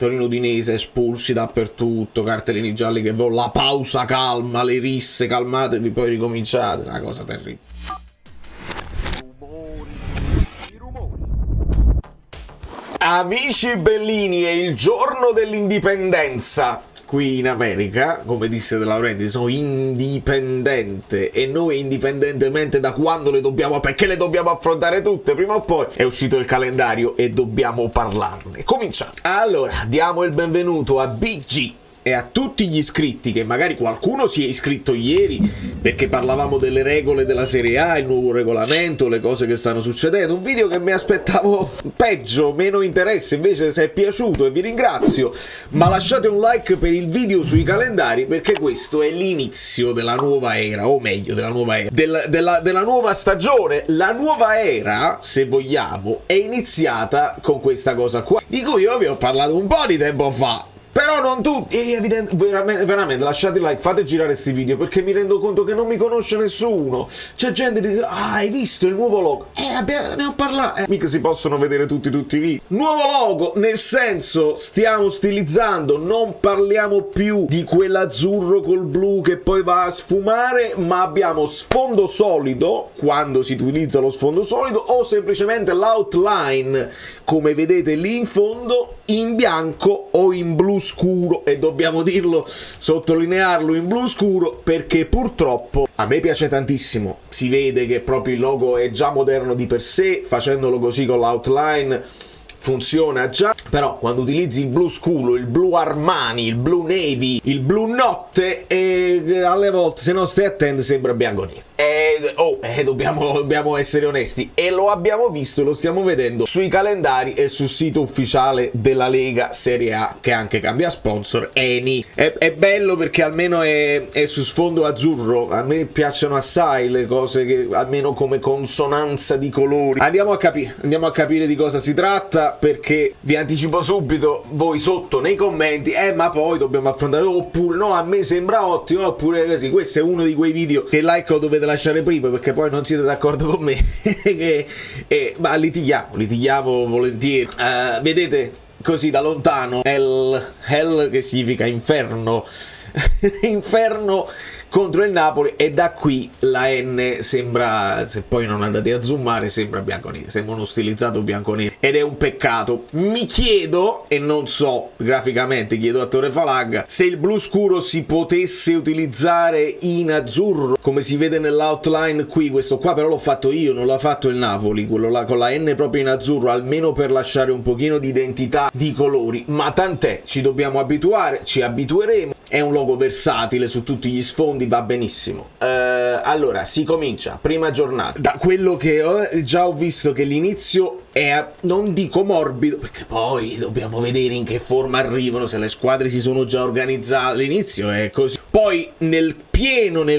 Torino Udinese, espulsi dappertutto, cartellini gialli che la pausa calma, le risse, calmatevi, poi ricominciate, una cosa terribile. Amici bellini, è il giorno dell'indipendenza. Qui in America, come disse De Laurenti, sono indipendente e noi indipendentemente da quando le dobbiamo, perché le dobbiamo affrontare tutte, prima o poi è uscito il calendario e dobbiamo parlarne. Cominciamo. Allora, diamo il benvenuto a Big G e a tutti gli iscritti, che magari qualcuno si è iscritto ieri perché parlavamo delle regole della Serie A, il nuovo regolamento, le cose che stanno succedendo, un video che mi aspettavo peggio, meno interesse, invece se è piaciuto e vi ringrazio, ma lasciate un like per il video sui calendari perché questo è l'inizio della nuova era, o meglio della nuova era, della nuova stagione. La nuova era, se vogliamo, è iniziata con questa cosa qua, di cui io vi ho parlato un po' di tempo fa. Però non tutti, veramente lasciate il like, fate girare questi video perché mi rendo conto che non mi conosce nessuno. C'è gente che dice, hai visto il nuovo logo? Ne ho parlato. Mica si possono vedere tutti i video. Nuovo logo, nel senso, stiamo stilizzando, non parliamo più di quell'azzurro col blu che poi va a sfumare, ma abbiamo sfondo solido, quando si utilizza lo sfondo solido, o semplicemente l'outline, come vedete lì in fondo, in bianco o in blu scuro, e dobbiamo dirlo, sottolinearlo, in blu scuro, perché purtroppo a me piace tantissimo, si vede che proprio il logo è già moderno di per sé, facendolo così con l'outline funziona già, però quando utilizzi il blu scuro, il blu Armani, il blu navy, il blu notte, alle volte se non stai attento sembra bianco nero. Dobbiamo essere onesti, e lo abbiamo visto e lo stiamo vedendo sui calendari e sul sito ufficiale della Lega Serie A, che anche cambia sponsor, Eni. È bello perché almeno è su sfondo azzurro, a me piacciono assai le cose che almeno come consonanza di colori. Andiamo a capire di cosa si tratta, perché vi anticipo subito, voi sotto nei commenti, ma poi dobbiamo affrontare, oppure no, a me sembra ottimo, oppure così. Questo è uno di quei video che like lo dovete lasciare prima perché poi non siete d'accordo con me. Ma litighiamo volentieri. Vedete così da lontano hell che significa inferno. Inferno contro il Napoli, e da qui la N sembra, se poi non andate a zoomare, sembra bianco-nero, sembra uno stilizzato bianco-nero, ed è un peccato. Mi chiedo, e non so, graficamente chiedo a Torre Falagga, se il blu scuro si potesse utilizzare in azzurro, come si vede nell'outline qui. Questo qua però l'ho fatto io, non l'ha fatto il Napoli, quello là con la N proprio in azzurro, almeno per lasciare un pochino di identità di colori, ma tant'è, ci dobbiamo abituare, ci abitueremo. È un logo versatile su tutti gli sfondi, va benissimo. Allora, si comincia, prima giornata. Da quello che già ho visto che l'inizio è, non dico morbido, perché poi dobbiamo vedere in che forma arrivano, se le squadre si sono già organizzate. L'inizio è così. Poi nel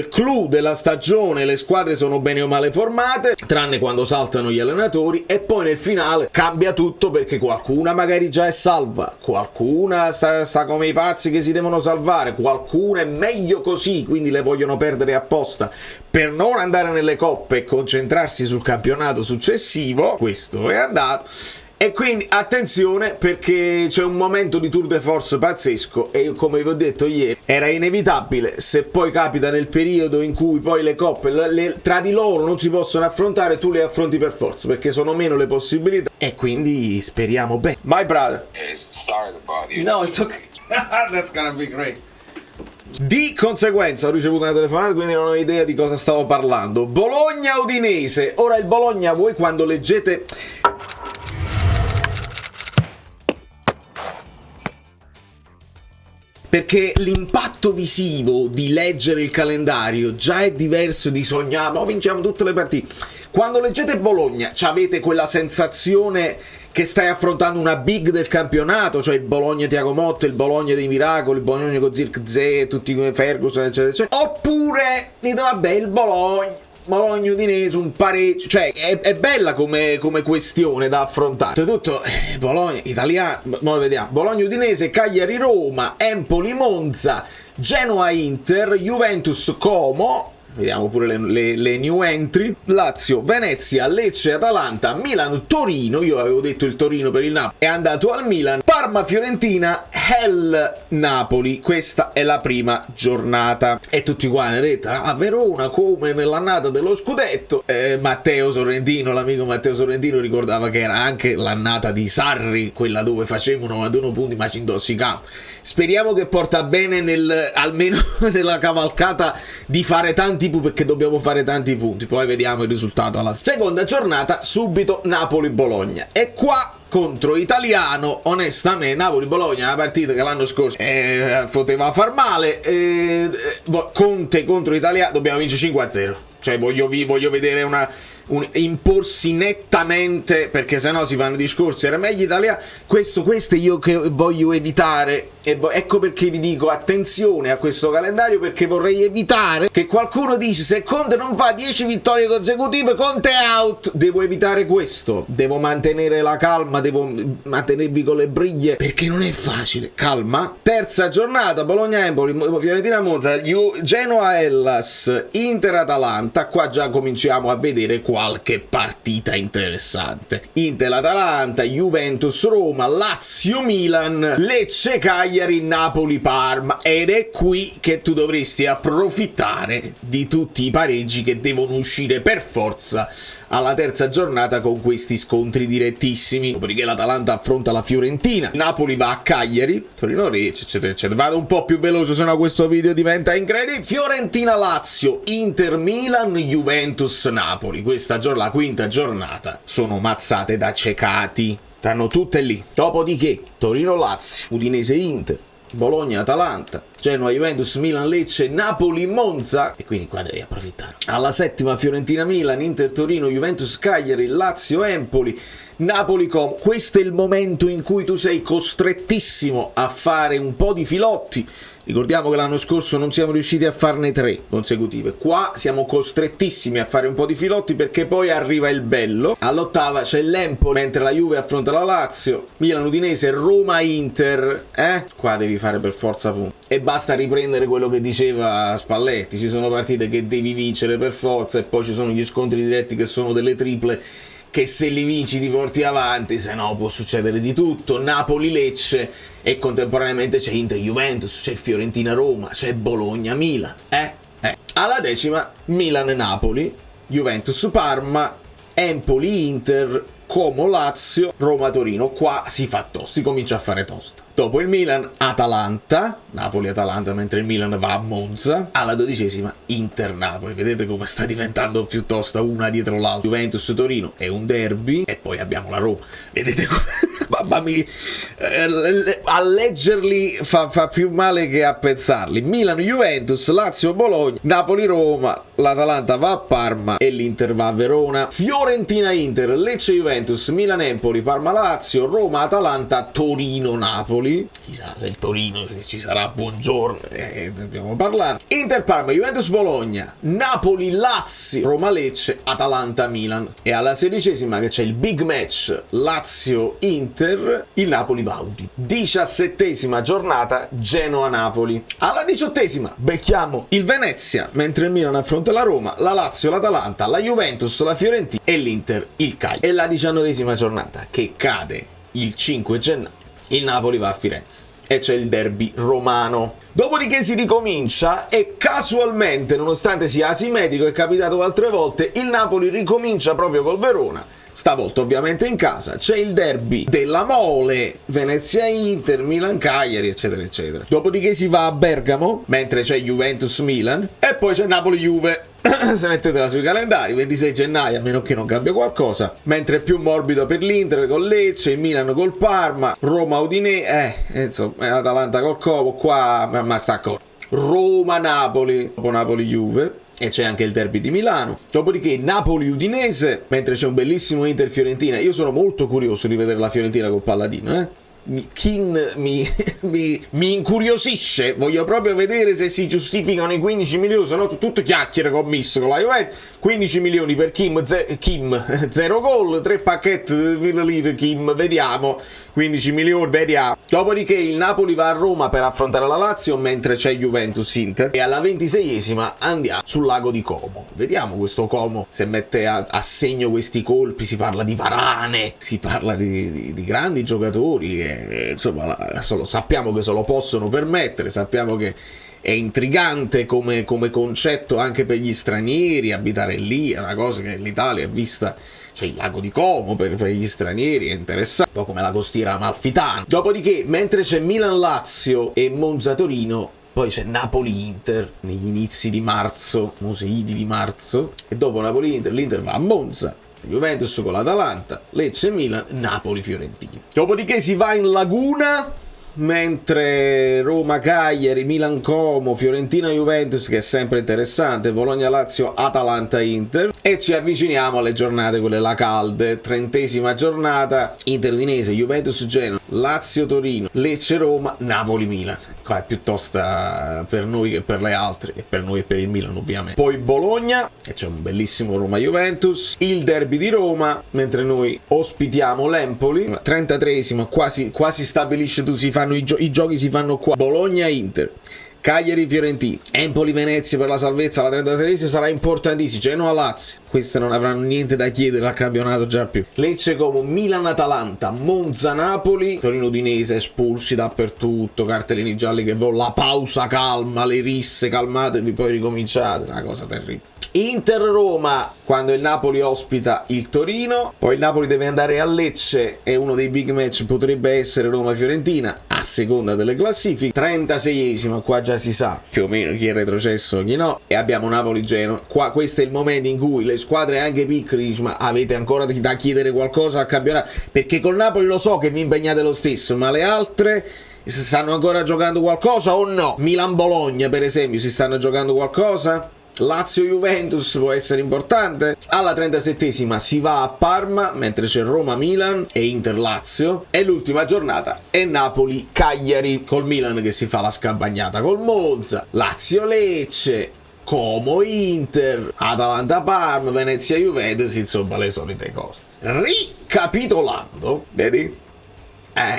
clou della stagione le squadre sono bene o male formate, tranne quando saltano gli allenatori, e poi nel finale cambia tutto perché qualcuna magari già è salva, qualcuna sta come i pazzi che si devono salvare, qualcuna è meglio così, quindi le vogliono perdere apposta per non andare nelle coppe e concentrarsi sul campionato successivo. Questo è andato. E quindi attenzione, perché c'è un momento di tour de force pazzesco, e come vi ho detto ieri era inevitabile. Se poi capita nel periodo in cui poi le coppe tra di loro non si possono affrontare, tu le affronti per forza, perché sono meno le possibilità, e quindi speriamo bene. My brother, sorry to bother you. no, it's okay. That's gonna be great. Di conseguenza ho ricevuto una telefonata, quindi non ho idea di cosa stavo parlando. Bologna Udinese. Ora il Bologna, voi quando leggete, perché l'impatto visivo di leggere il calendario già è diverso di sognare, ma vinciamo tutte le partite. Quando leggete Bologna avete quella sensazione che stai affrontando una big del campionato, cioè il Bologna Thiago Motta, il Bologna dei miracoli, il Bologna con Zirkzee, tutti come Ferguson, eccetera, eccetera. Oppure dite, vabbè, il Bologna Udinese, un pareggio, cioè è bella come questione da affrontare. Soprattutto Bologna italiano, noi vediamo Bologna Udinese, Cagliari Roma, Empoli Monza, Genoa Inter, Juventus Como, vediamo pure le new entry. Lazio, Venezia, Lecce, Atalanta, Milan, Torino, io avevo detto il Torino per il Napoli, è andato al Milan, Parma, Fiorentina, Hell, Napoli. Questa è la prima giornata e tutti qua hanno detto a Verona come nell'annata dello scudetto. Matteo Sorrentino, l'amico Matteo Sorrentino, ricordava che era anche l'annata di Sarri, quella dove facevano 91 punti ma ci intossicavano. Speriamo che porta bene almeno nella cavalcata di fare tanti punti, perché dobbiamo fare tanti punti, poi vediamo il risultato alla seconda giornata. Subito Napoli-Bologna, e qua contro Italiano, onestamente Napoli-Bologna è una partita che l'anno scorso poteva far male. Conte contro Italiano, dobbiamo vincere 5-0, cioè voglio vedere imporsi nettamente, perché sennò si fanno discorsi era meglio Italia. Questo io che voglio evitare, ecco perché vi dico attenzione a questo calendario, perché vorrei evitare che qualcuno dice se Conte non fa 10 vittorie consecutive Conte è out. Devo evitare questo, devo mantenere la calma, devo mantenervi con le briglie, perché non è facile. Calma. Terza giornata, Bologna-Empoli, Fiorentina-Monza, Genoa-Hellas, Inter-Atalanta. Qua già cominciamo a vedere qualche partita interessante. Inter-Atalanta, Juventus-Roma, Lazio-Milan, Lecce-Cagliari, Napoli-Parma. Ed è qui che tu dovresti approfittare di tutti i pareggi che devono uscire per forza alla terza giornata con questi scontri direttissimi. Dopodiché l'Atalanta affronta la Fiorentina, Napoli va a Cagliari, Torino-Lecce, eccetera eccetera. Vado un po' più veloce, sennò questo video diventa incredibile. Fiorentina-Lazio, Inter-Milan, Juventus-Napoli. La quinta giornata sono mazzate da cecati, stanno tutte lì. Dopodiché Torino-Lazio, Udinese-Inter, Bologna-Atalanta, Genoa-Juventus, Milan-Lecce, Napoli-Monza, e quindi qua devi approfittare. Alla settima Fiorentina-Milan, Inter-Torino, Juventus-Cagliari, Lazio-Empoli, Napoli-Com. Questo è il momento in cui tu sei costrettissimo a fare un po' di filotti. Ricordiamo che l'anno scorso non siamo riusciti a farne 3 consecutive. Qua siamo costrettissimi a fare un po' di filotti, perché poi arriva il bello. All'ottava c'è l'Empoli, mentre la Juve affronta la Lazio, Milan-Udinese, Roma-Inter. Qua devi fare per forza punti. E basta riprendere quello che diceva Spalletti. Ci sono partite che devi vincere per forza, e poi ci sono gli scontri diretti che sono delle triple, che se li vinci ti porti avanti, se no può succedere di tutto. Napoli-Lecce, e contemporaneamente c'è Inter-Juventus, c'è Fiorentina-Roma, c'è Bologna-Milan. Alla decima Milan-Napoli, Juventus-Parma, Empoli-Inter, Como-Lazio, Roma-Torino. Qua si fa tosto, si comincia a fare tosta. Dopo il Milan-Atalanta, Napoli-Atalanta, mentre il Milan va a Monza. Alla dodicesima Inter-Napoli. Vedete come sta diventando più tosta una dietro l'altra. Juventus-Torino è un derby, e poi abbiamo la Roma. Vedete come mamma mia, a leggerli fa più male che a pensarli. Milan-Juventus, Lazio-Bologna, Napoli-Roma, l'Atalanta va a Parma e l'Inter va a Verona. Fiorentina-Inter, Lecce-Juventus, Milan-Empoli, Parma-Lazio, Roma-Atalanta, Torino-Napoli. Chissà se il Torino ci sarà, buongiorno, dobbiamo parlare. Inter-Parma, Juventus-Bologna, Napoli-Lazio, Roma-Lecce, Atalanta-Milan. E alla sedicesima, che c'è il big match Lazio-Inter, il Napoli va a Udine. 17ª giornata, Genoa-Napoli. Alla 18ª becchiamo il Venezia, mentre il Milan affronta la Roma, la Lazio, l'Atalanta, la Juventus, la Fiorentina e l'Inter il Cagliari. E la 19ª giornata, che cade il 5 gennaio, il Napoli va a Firenze e c'è il derby romano. Dopodiché si ricomincia, e casualmente, nonostante sia asimmetrico, è capitato altre volte, il Napoli ricomincia proprio col Verona. Stavolta ovviamente in casa. C'è il derby della Mole, Venezia-Inter, Milan-Cagliari, eccetera eccetera. Dopodiché si va a Bergamo, mentre c'è Juventus-Milan, e poi c'è Napoli-Juve. Se mettetela sui calendari, 26 gennaio, a meno che non cambia qualcosa. Mentre è più morbido per l'Inter con Lecce, il Milan col Parma, Roma-Udinese, insomma, Atalanta col Como. Qua ma sta con Roma-Napoli, dopo Napoli-Juve. E c'è anche il derby di Milano. Dopodiché Napoli-Udinese, mentre c'è un bellissimo Inter-Fiorentina. Io sono molto curioso di vedere la Fiorentina col Palladino, mi incuriosisce. Voglio proprio vedere se si giustificano i 15 milioni, se no sono tutte chiacchiere commisso con la Juventus. 15 milioni per Kim, 0 gol, 3 pacchetti di 1000 lire Kim, vediamo. 15 milioni, vediamo. Dopodiché il Napoli va a Roma per affrontare la Lazio, mentre c'è Juventus-Inter. E alla 26esima andiamo sul lago di Como. Vediamo questo Como se mette a segno questi colpi. Si parla di Varane, si parla di grandi giocatori che, insomma, sappiamo che se lo possono permettere, sappiamo che è intrigante come concetto anche per gli stranieri. Abitare lì è una cosa che l'Italia è vista, cioè il lago di Como per gli stranieri è interessante, un po' come la costiera amalfitana. Dopodiché, mentre c'è Milan-Lazio e Monza-Torino, poi c'è Napoli-Inter negli inizi di marzo, museidi di marzo, e dopo Napoli-Inter l'Inter va a Monza, Juventus con l'Atalanta, Lecce-Milan, Napoli-Fiorentina. Dopodiché si va in Laguna, mentre Roma-Cagliari, Milan-Como, Fiorentina-Juventus, che è sempre interessante, Bologna-Lazio, Atalanta-Inter, e ci avviciniamo alle giornate quelle là calde. 30esima giornata, Inter-Udinese, Juventus-Genoa, Lazio-Torino, Lecce-Roma, Napoli-Milan. Qua è più tosta per noi che per le altre, e per noi e per il Milan ovviamente. Poi Bologna, e c'è un bellissimo Roma-Juventus, il derby di Roma, mentre noi ospitiamo l'Empoli. 33esima, quasi stabilisce tutto, si fanno i giochi si fanno qua. Bologna-Inter, Cagliari-Fiorentina, Empoli-Venezia per la salvezza alla 33esima sarà importantissimo. Genoa-Lazio, queste non avranno niente da chiedere al campionato già più. Lecce-Como, Milan-Atalanta, Monza-Napoli, Torino-Udinese, espulsi dappertutto, cartellini gialli che la pausa calma, le risse, calmatevi, poi ricominciate, una cosa terribile. Inter-Roma, quando il Napoli ospita il Torino. Poi il Napoli deve andare a Lecce e uno dei big match potrebbe essere Roma-Fiorentina, a seconda delle classifiche. 36esima, qua già si sa più o meno chi è retrocesso e chi no, e abbiamo Napoli-Genoa. Qua questo è il momento in cui le squadre anche piccole dicono: ma avete ancora da chiedere qualcosa al campionato? Perché col Napoli lo so che vi impegnate lo stesso, ma le altre stanno ancora giocando qualcosa o no? Milan-Bologna per esempio, si stanno giocando qualcosa? Lazio-Juventus può essere importante. Alla 37esima si va a Parma, mentre c'è Roma-Milan e Inter-Lazio, e l'ultima giornata è Napoli-Cagliari, col Milan che si fa la scampagnata col Monza, Lazio-Lecce, Como-Inter, Atalanta-Parma, Venezia-Juventus, insomma le solite cose. Ricapitolando, vedi?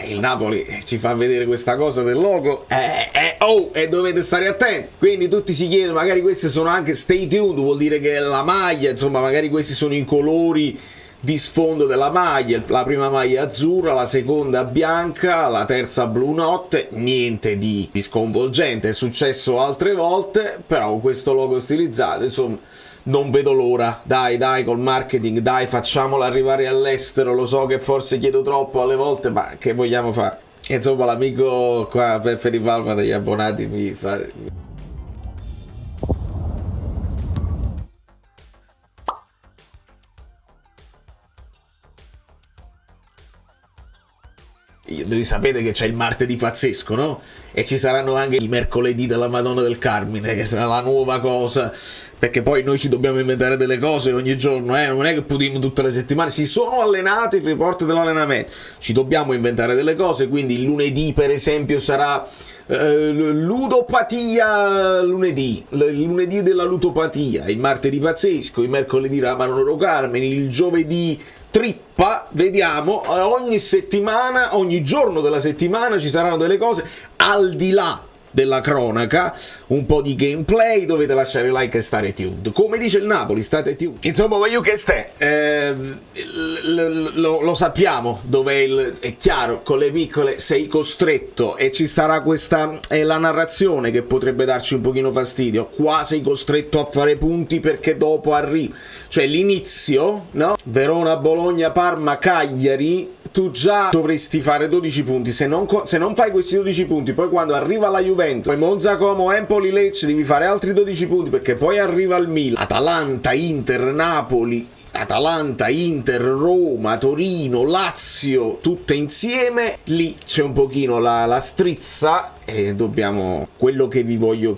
Il Napoli ci fa vedere questa cosa del logo, e dovete stare attenti. Quindi tutti si chiedono, magari queste sono anche stay tuned, vuol dire che è la maglia, insomma magari questi sono i colori di sfondo della maglia. La prima maglia azzurra, la seconda bianca, la terza blu notte. Niente di sconvolgente, è successo altre volte, però con questo logo stilizzato, insomma non vedo l'ora. Dai, col marketing, dai, facciamolo arrivare all'estero. Lo so che forse chiedo troppo alle volte, ma che vogliamo fare? Insomma, l'amico qua, Peppe Di Palma degli abbonati, mi fa... Voi sapete che c'è il martedì pazzesco, no? E ci saranno anche i mercoledì della Madonna del Carmine, che sarà la nuova cosa, perché poi noi ci dobbiamo inventare delle cose ogni giorno, non è che potremo tutte le settimane. Si sono allenati, il report dell'allenamento, ci dobbiamo inventare delle cose. Quindi il lunedì per esempio sarà ludopatia lunedì, il lunedì della ludopatia, il martedì pazzesco, il mercoledì la Madonna del Carmine, il giovedì trippa, vediamo. Ogni settimana, ogni giorno della settimana ci saranno delle cose al di là della cronaca, un po' di gameplay. Dovete lasciare like e stare tuned, come dice il Napoli, state tuned. Insomma, voglio che lo sappiamo dov'è è chiaro, con le piccole sei costretto, e ci sarà questa è la narrazione che potrebbe darci un pochino fastidio. Qua sei costretto a fare punti perché dopo arriva, cioè l'inizio, no? Verona, Bologna, Parma, Cagliari, tu già dovresti fare 12 punti. Se non fai questi 12 punti, poi quando arriva la Juventus, poi Monza, Como, Empoli, Lecce, devi fare altri 12 punti, perché poi arriva il Milan, Atalanta, Inter, Napoli, Atalanta, Inter, Roma, Torino, Lazio, tutte insieme. Lì c'è un pochino la strizza, e dobbiamo, quello che voglio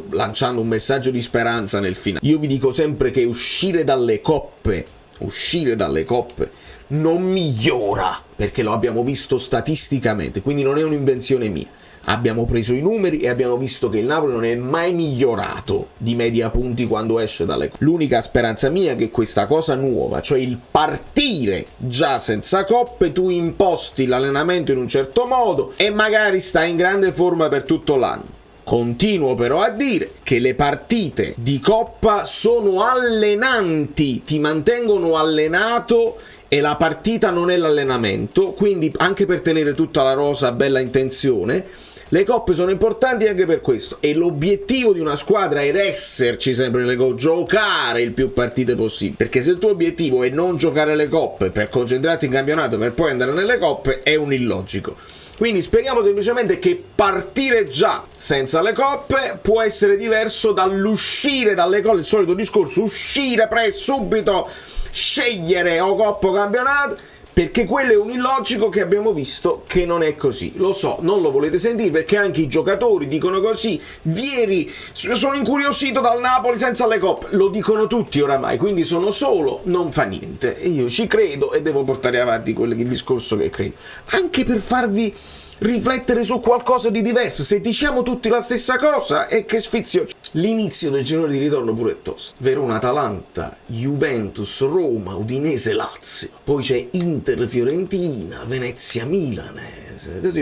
lanciando un messaggio di speranza nel finale. Io vi dico sempre che uscire dalle coppe non migliora, perché lo abbiamo visto statisticamente, quindi non è un'invenzione mia. Abbiamo preso i numeri e abbiamo visto che il Napoli non è mai migliorato di media punti quando esce dalle coppe. L'unica speranza mia è che questa cosa nuova, cioè il partire già senza coppe, tu imposti l'allenamento in un certo modo e magari stai in grande forma per tutto l'anno. Continuo però a dire che le partite di Coppa sono allenanti, ti mantengono allenato e la partita non è l'allenamento, quindi anche per tenere tutta la rosa bella in tensione, le coppe sono importanti anche per questo, e l'obiettivo di una squadra è esserci sempre nelle coppe, giocare il più partite possibile, perché se il tuo obiettivo è non giocare le coppe per concentrarti in campionato per poi andare nelle coppe è un illogico. Quindi speriamo semplicemente che partire già senza le coppe può essere diverso dall'uscire dalle coppe, il solito discorso, uscire subito, scegliere o coppa o campionato, perché quello è un illogico che abbiamo visto che non è così. Lo so, non lo volete sentire perché anche i giocatori dicono così. Vieri, sono incuriosito dal Napoli senza le coppe, lo dicono tutti oramai, quindi sono solo, non fa niente. E io ci credo e devo portare avanti il discorso che credo, anche per farvi riflettere su qualcosa di diverso. Se diciamo tutti la stessa cosa, e che sfizio. L'inizio del girone di ritorno pure è tosto. Verona, Atalanta, Juventus, Roma, Udinese, Lazio, poi c'è Inter, Fiorentina, Venezia, Milan,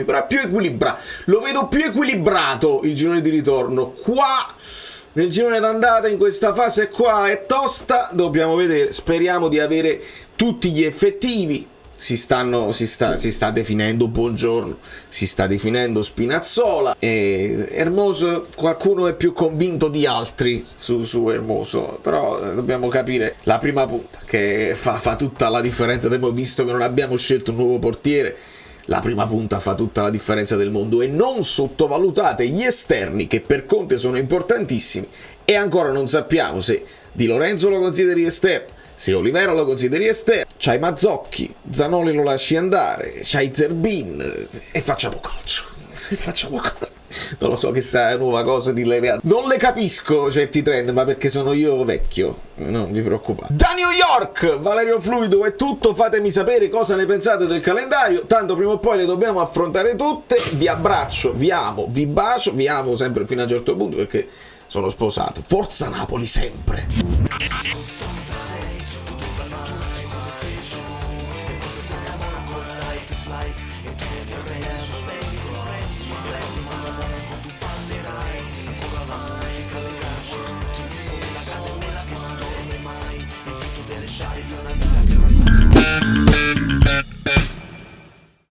però più equilibrato, lo vedo più equilibrato il girone di ritorno. Qua nel girone d'andata, in questa fase qua è tosta, dobbiamo vedere, speriamo di avere tutti gli effettivi. Si sta definendo Buongiorno, si sta definendo Spinazzola, e Hermoso qualcuno è più convinto di altri su Hermoso, però dobbiamo capire la prima punta che fa tutta la differenza. Abbiamo visto che non abbiamo scelto un nuovo portiere, la prima punta fa tutta la differenza del mondo, e non sottovalutate gli esterni che per Conte sono importantissimi, e ancora non sappiamo se Di Lorenzo lo consideri esterno, se Olivera lo consideri esterno. C'hai Mazzocchi, Zanoli lo lasci andare, c'hai Zerbin, e facciamo calcio. Non lo so che sta nuova cosa di Lerea. Non le capisco certi trend, ma perché sono io vecchio, non vi preoccupate. Da New York, Valerio Fluido è tutto, fatemi sapere cosa ne pensate del calendario, tanto prima o poi le dobbiamo affrontare tutte. Vi abbraccio, vi amo, vi bacio, vi amo sempre fino a un certo punto perché sono sposato. Forza Napoli sempre!